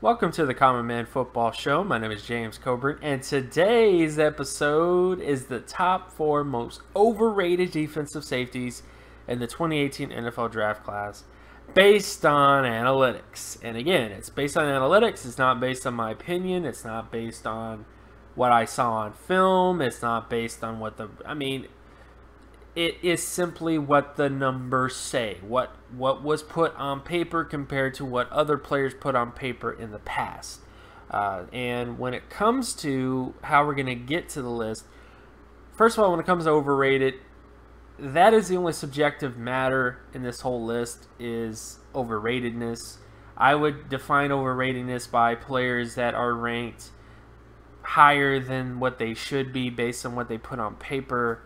Welcome to the Common Man Football Show. My name is James Coburn, and today's episode is the top 4 most overrated defensive safeties in the 2018 NFL Draft Class based on analytics. And again, it's based on analytics. It's not based on my opinion. It's not based on what I saw on film. It's not based on what it is simply what the numbers say, what was put on paper compared to what other players put on paper in the past. And when it comes to how we're going to get to the list, first of all, when it comes to overrated, that is the only subjective matter in this whole list is overratedness. I would define overratedness by players that are ranked higher than what they should be based on what they put on paper.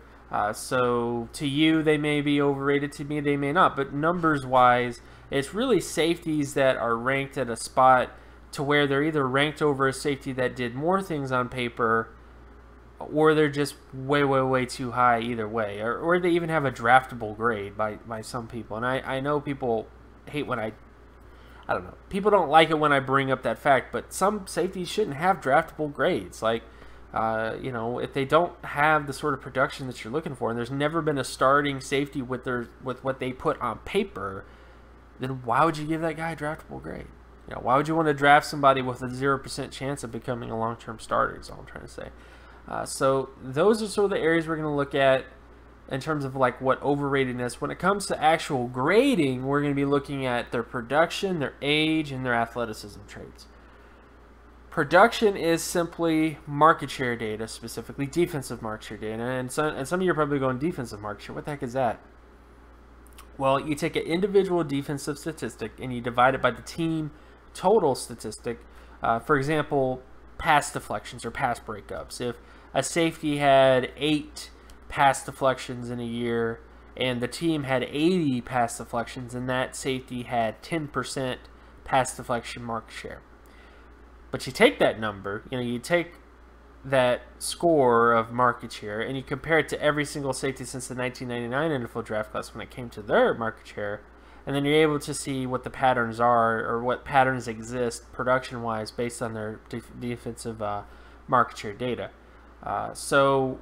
So to you, they may be overrated. To me, they may not. But numbers-wise, it's really safeties that are ranked at a spot to where they're either ranked over a safety that did more things on paper, or they're just way, way, way too high either way. Or they even have a draftable grade by some people. And I know people hate when I don't know. People don't like it when I bring up that fact, but some safeties shouldn't have draftable grades. Like, if they don't have the sort of production that you're looking for, and there's never been a starting safety with what they put on paper, then why would you give that guy a draftable grade? Why would you want to draft somebody with a 0% chance of becoming a long-term starter? Is all I'm trying to say. So those are sort of the areas we're going to look at in terms of like what overratedness. When it comes to actual grading, we're going to be looking at their production, their age, and their athleticism traits. Production is simply market share data, specifically defensive market share data. And some of you are probably going, defensive market share, what the heck is that? Well, you take an individual defensive statistic and you divide it by the team total statistic. For example, pass deflections or pass breakups. If a safety had 8 pass deflections in a year and the team had 80 pass deflections, and that safety had 10% pass deflection market share. But you take that number, you take that score of market share and you compare it to every single safety since the 1999 NFL Draft Class when it came to their market share, and then you're able to see what the patterns are or what patterns exist production-wise based on their defensive market share data. So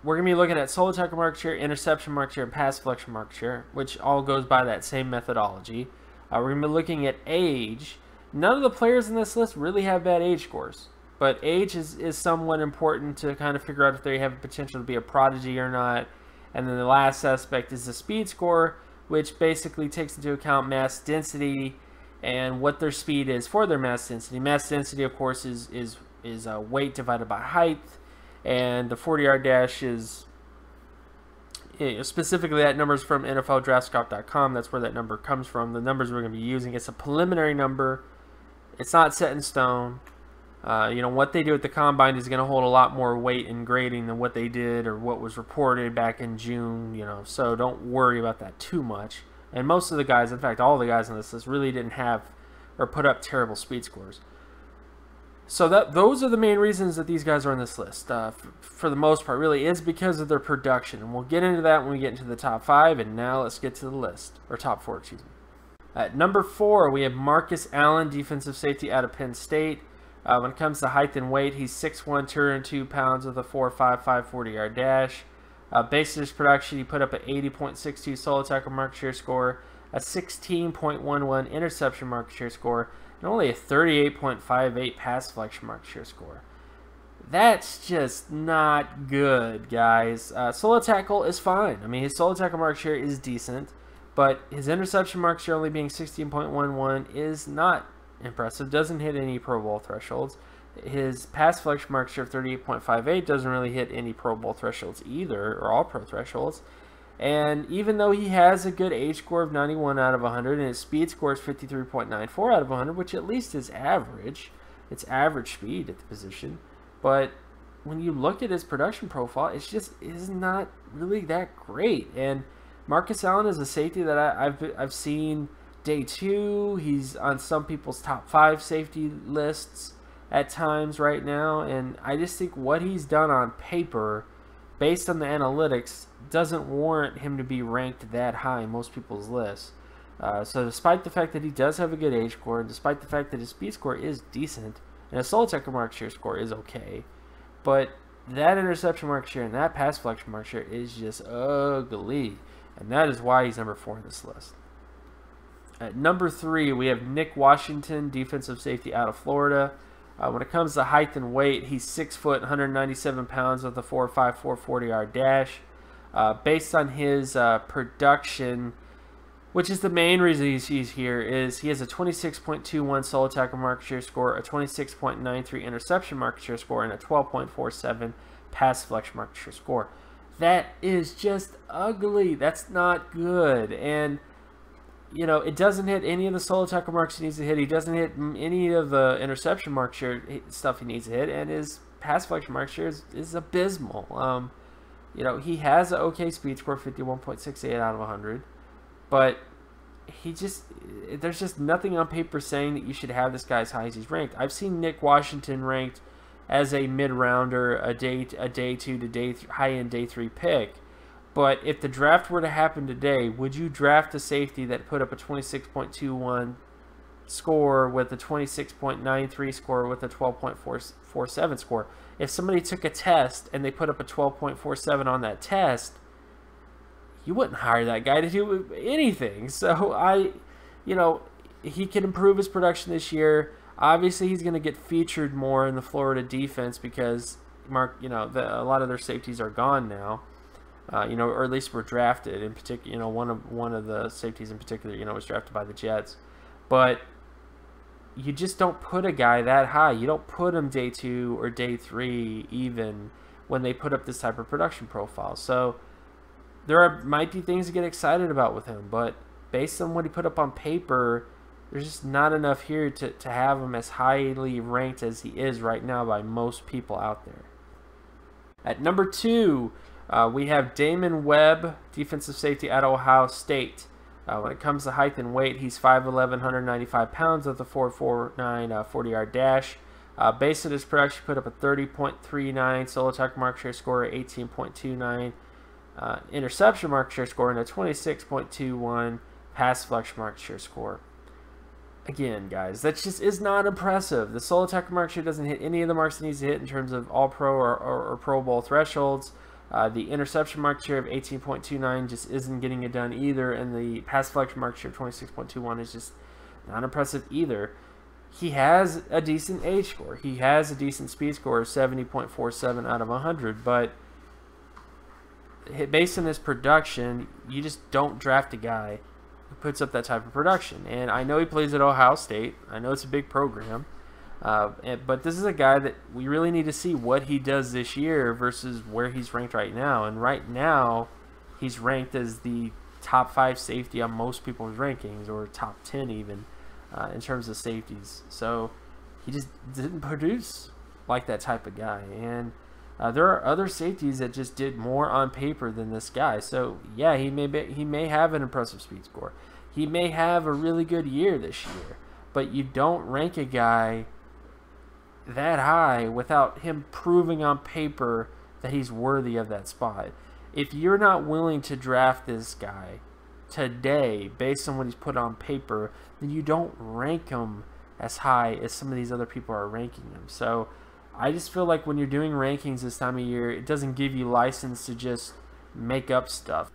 we're going to be looking at solo tackle market share, interception market share, and pass deflection market share, which all goes by that same methodology. We're going to be looking at age. None of the players in this list really have bad age scores, but age is somewhat important to kind of figure out if they have the potential to be a prodigy or not. And then the last aspect is the speed score, which basically takes into account mass density and what their speed is for their mass density. Mass density, of course, is weight divided by height, and the 40-yard dash is specifically that number is from NFLDraftScout.com. That's where that number comes from. The numbers we're going to be using, it's a preliminary number. It's not set in stone. What they do at the combine is going to hold a lot more weight in grading than what they did or what was reported back in June. So don't worry about that too much. And most of the guys, in fact, all the guys on this list really didn't have or put up terrible speed scores. So those are the main reasons that these guys are on this list. For the most part, really is because of their production. And we'll get into that when we get into the top 5. And now let's get to the list, or top 4, excuse me. At number 4, we have Marcus Allen, defensive safety out of Penn State. When it comes to height and weight, he's 6'1", 202 pounds with a 4.55 40-yard dash. Based on his production, he put up an 80.62 solo tackle market share score, a 16.11 interception market share score, and only a 38.58 pass deflection market share score. That's just not good, guys. Solo tackle is fine. I mean, his solo tackle market share is decent, but his interception market share only being 16.11 is not impressive. Doesn't hit any Pro Bowl thresholds. His pass deflection market share of 38.58 doesn't really hit any Pro Bowl thresholds either, or all pro thresholds. And even though he has a good age score of 91 out of 100 and his speed score is 53.94 out of 100, which at least is average. It's average speed at the position. But when you look at his production profile, it's just is not really that great. And Marcus Allen is a safety that I've seen day 2. He's on some people's top 5 safety lists at times right now, and I just think what he's done on paper, based on the analytics, doesn't warrant him to be ranked that high in most people's lists. So despite the fact that he does have a good age score, and despite the fact that his speed score is decent, and his solo tackle market share score is okay, but that interception market share and that pass deflection market share is just ugly. And that is why he's number 4 on this list. At number 3, we have Nick Washington, defensive safety out of Florida. When it comes to height and weight, he's 6 foot, 197 pounds with a 4.54 40-yard dash. Based on his production, which is the main reason he's here, is he has a 26.21 solo tackle market share score, a 26.93 interception market share score, and a 12.47 pass deflection market share score. That is just ugly. That's not good. And, you know, it doesn't hit any of the solo tackle marks he needs to hit. He doesn't hit any of the interception market share stuff he needs to hit. And his pass deflection market share is abysmal. You know, he has an okay speed score, 51.68 out of 100. But there's just nothing on paper saying that you should have this guy as high as he's ranked. I've seen Nick Washington ranked as a mid-rounder, a day 2 to high-end day 3 pick. But if the draft were to happen today, would you draft a safety that put up a 26.21 score with a 26.93 score with a 12.47 score? If somebody took a test and they put up a 12.47 on that test, you wouldn't hire that guy to do anything. So he can improve his production this year. Obviously, he's going to get featured more in the Florida defense because a lot of their safeties are gone now. Or at least were drafted. In particular, one of the safeties in particular, was drafted by the Jets. But you just don't put a guy that high. You don't put him day 2 or day 3 even when they put up this type of production profile. So might be things to get excited about with him, but based on what he put up on paper, there's just not enough here to have him as highly ranked as he is right now by most people out there. At number 2, we have Damon Webb, defensive safety at Ohio State. When it comes to height and weight, he's 5'11", 195 pounds with a 4.49 40-yard dash. Based on his production, he put up a 30.39 solo tackle market share score, 18.29 interception market share score, and a 26.21 pass deflection market share score. Again, guys, that just is not impressive. The solo tackle market share doesn't hit any of the marks it needs to hit in terms of All-Pro or Pro Bowl thresholds. The interception market share of 18.29 just isn't getting it done either, and the pass deflection market share of 26.21 is just not impressive either. He has a decent age score. He has a decent speed score of 70.47 out of 100, but based on his production, you just don't draft a guy who puts up that type of production. And I know he plays at Ohio State. I know it's a big program. But this is a guy that we really need to see what he does this year versus where he's ranked right now. And right now, he's ranked as the top 5 safety on most people's rankings, or top 10 even, in terms of safeties. So he just didn't produce like that type of guy. And there are other safeties that just did more on paper than this guy. So yeah, he may have an impressive speed score. He may have a really good year this year. But you don't rank a guy that high without him proving on paper that he's worthy of that spot. If you're not willing to draft this guy today based on what he's put on paper, then you don't rank him as high as some of these other people are ranking him. So I just feel like when you're doing rankings this time of year, it doesn't give you license to just make up stuff.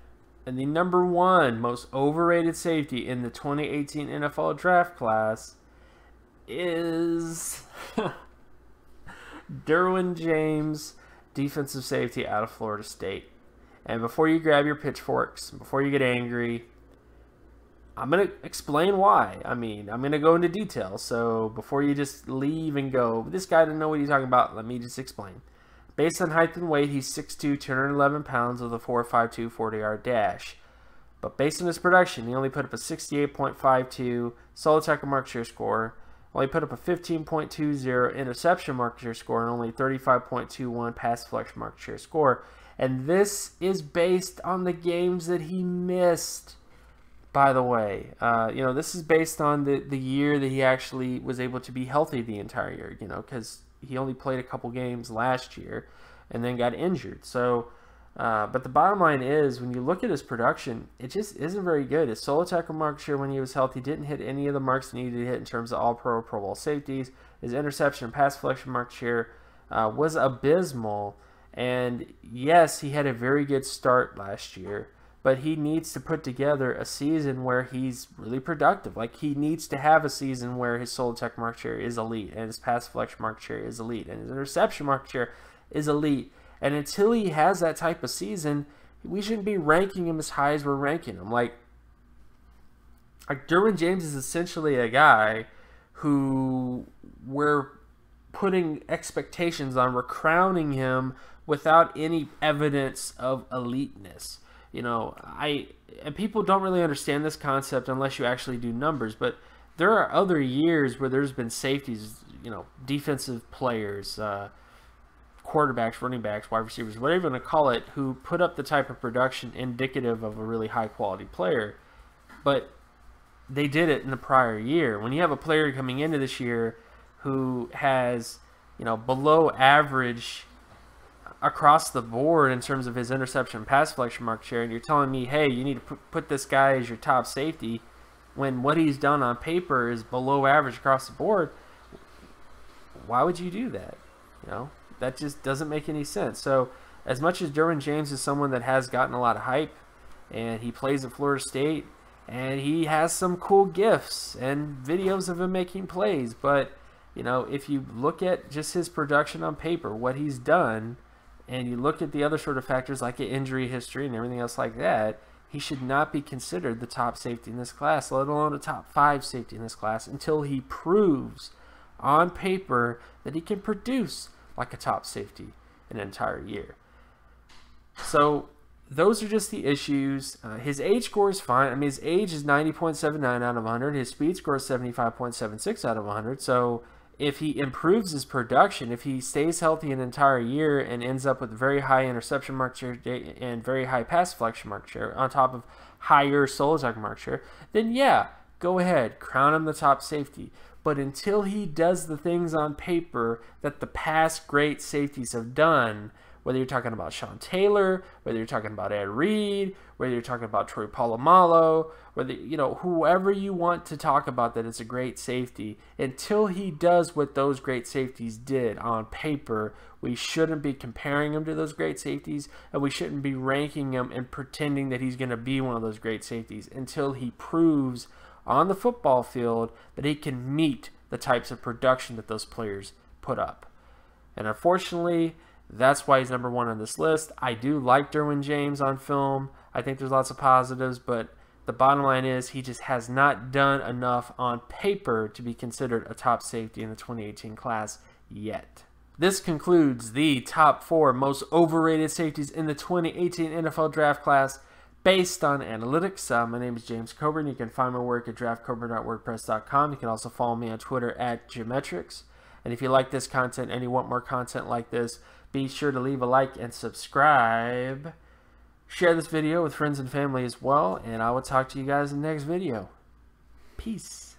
And the number 1 most overrated safety in the 2018 NFL draft class is Derwin James, defensive safety out of Florida State. And before you grab your pitchforks, before you get angry, I'm going to explain why. I'm going to go into detail. So before you just leave and go, this guy didn't know what he's talking about, let me just explain. Based on height and weight, he's 6'2", 211 pounds with a 4.52 40-yard dash. But based on his production, he only put up a 68.52 solo tackle market share score, only put up a 15.20 interception market share score, and only 35.21 pass deflection market share score. And this is based on the games that he missed, by the way. This is based on the year that he actually was able to be healthy the entire year, because he only played a couple games last year and then got injured. So But the bottom line is, when you look at his production, it just isn't very good. His solo tackle mark share when he was healthy didn't hit any of the marks he needed to hit in terms of All-Pro, Pro Bowl safeties. His interception and pass deflection mark share was abysmal. And yes, he had a very good start last year, but he needs to put together a season where he's really productive. Like, he needs to have a season where his solo tackle mark share is elite, and his pass deflection mark share is elite, and his interception mark share is elite. And until he has that type of season, we shouldn't be ranking him as high as we're ranking him. Like Derwin James is essentially a guy who we're putting expectations on. We're crowning him without any evidence of eliteness. You know, and people don't really understand this concept unless you actually do numbers. But there are other years where there's been safeties, you know, defensive players, quarterbacks, running backs, wide receivers, whatever you want to call it, who put up the type of production indicative of a really high quality player, but they did it in the prior year. When you have a player coming into this year who has, you know, below average across the board in terms of his interception pass deflection mark share, and you're telling me, hey, you need to put this guy as your top safety, when what he's done on paper is below average across the board, why would you do that? You know, that just doesn't make any sense. So as much as Derwin James is someone that has gotten a lot of hype, and he plays at Florida State, and he has some cool gifts and videos of him making plays, but you know, if you look at just his production on paper, what he's done, and you look at the other sort of factors like injury history and everything else like that, he should not be considered the top safety in this class, let alone a top 5 safety in this class, until he proves on paper that he can produce like a top safety an entire year. So those are just the issues. His age score is fine. I mean, his age is 90.79 out of 100. His speed score is 75.76 out of 100. So if he improves his production, if he stays healthy an entire year and ends up with very high interception mark share and very high pass deflection mark share on top of higher solo tackle mark share, then yeah, go ahead, crown him the top safety. But until he does the things on paper that the past great safeties have done, whether you're talking about Sean Taylor, whether you're talking about Ed Reed, whether you're talking about Troy Polamalu, whether, you know, whoever you want to talk about that is a great safety, until he does what those great safeties did on paper, we shouldn't be comparing him to those great safeties, and we shouldn't be ranking him and pretending that he's going to be one of those great safeties until he proves on the football field that he can meet the types of production that those players put up. And unfortunately, that's why he's number 1 on this list. I do like Derwin James on film. I think there's lots of positives, but the bottom line is he just has not done enough on paper to be considered a top safety in the 2018 class yet. This concludes the top 4 most overrated safeties in the 2018 NFL draft class based on analytics. My name is James Coburn. You can find my work at draftcoburn.wordpress.com. You can also follow me on Twitter at Geometrics. And if you like this content and you want more content like this, be sure to leave a like and subscribe. Share this video with friends and family as well, and I will talk to you guys in the next video. Peace.